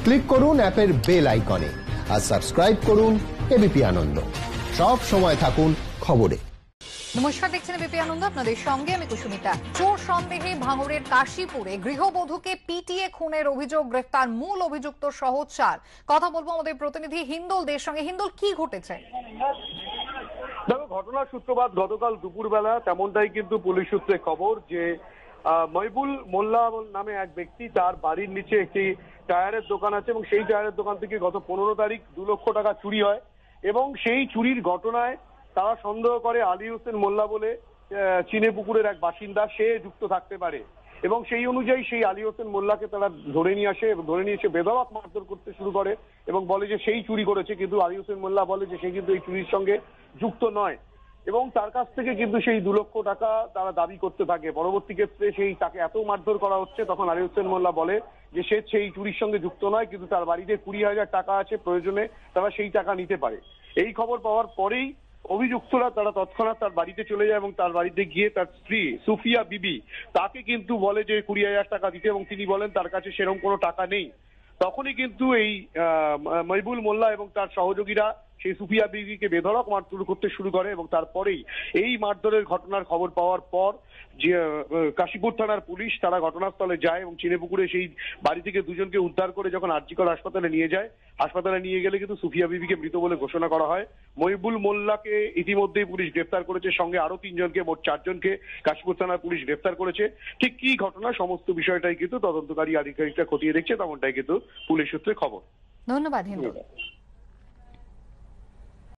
Click করুন অ্যাপের bell আইকনে আর সাবস্ক্রাইব করুন এবিপি আনন্দ। সব সময় থাকুন খবরে। নমস্কার, দেখছেন এবিপি আনন্দ, আপনাদের সঙ্গে আমি কুসুমিতা। চোর সন্দেহে ভাঙড়ের কাশীপুরে গৃহবধূকে পিটিয়ে খুনের অভিযোগ, গ্রেফতার মূল অভিযুক্ত সহ 4। কথা বলবো আমাদের প্রতিনিধি হিন্দুল দের সঙ্গে। হিন্দুল, কি ঘটেছে? দেখো, ঘটনার সূত্রপাত গতকাল দুপুরবেলা, তেমনটাই কিন্তু পুলিশ সূত্রে খবর যে মহিবুল মোল্লা নামে এক ব্যক্তি, তার বাড়ির নিচে একটি টায়ারের দোকান আছে এবং সেই টায়ারের দোকান থেকে গত 15 তারিখ 2 লক্ষ টাকা চুরি হয় এবং সেই চুরির ঘটনায় তারা সন্দেহ করে আলী হোসেন মোল্লা বলে চিনেপুকুরের এক বাসিন্দা, সে যুক্ত থাকতে পারে এবং সেই অনুযায়ী সেই আলী হোসেন মোল্লাকে তারা ধরে নিয়ে আসে এবং ধরে নিয়ে এসে বেধড়ক মারধর করতে শুরু করে এবং বলে যে সেই চুরি করেছে, কিন্তু আলী হোসেন মোল্লা বলে যে সে কিন্তু এই চুরির সঙ্গে যুক্ত নয় এবং তার কাছ থেকে কিন্তু সেই 2 লক্ষ টাকা তারা দাবি করতে থাকে। পরবর্তী ক্ষেত্রে সেই তাকে এত মারধর করা হচ্ছে, তখন আলী হোসেন মোল্লা বলে যে সে সেই চুরির সঙ্গে যুক্ত নয়, কিন্তু তার বাড়িতে 20,000 টাকা আছে, প্রয়োজনে তারা সেই টাকা নিতে পারে। এই খবর পাওয়ার পরেই অভিযুক্তরা তারা তৎক্ষণাৎ তার বাড়িতে চলে যায় এবং তার বাড়িতে গিয়ে তার স্ত্রী সুফিয়া বিবি তাকে কিন্তু বলে যে 20,000 টাকা দিতে এবং তিনি বলেন তার কাছে সেরকম কোনো টাকা নেই। তখনই কিন্তু এই মহিবুল মোল্লা এবং তার সহযোগীরা সেই সুফিয়া বিবিকে বেধড়ক মারধর করতে শুরু করে এবং তারপরেই এই মারধরের ঘটনার খবর পাওয়ার পর যে কাশীপুর থানার পুলিশ তারা ঘটনাস্থলে যায় এবং চিনেপুকুরে সেই বাড়ি থেকে দুজনকে উদ্ধার করে যখন আরজিকর হাসপাতালে নিয়ে যায়, হাসপাতালে নিয়ে গেলে কিন্তু সুফিয়া বিবিকে মৃত বলে ঘোষণা করা হয়। মহিবুল মোল্লাকে ইতিমধ্যেই পুলিশ গ্রেফতার করেছে, সঙ্গে আরো 3 জনকে, মোট 4 জনকে কাশীপুর থানার পুলিশ গ্রেফতার করেছে। ঠিক কি ঘটনা, সমস্ত বিষয়টাই কিন্তু তদন্তকারী আধিকারিকরা খতিয়ে দেখছে, তেমনটাই কিন্তু পুলিশ সূত্রে খবর। ধন্যবাদ হিন্দুল।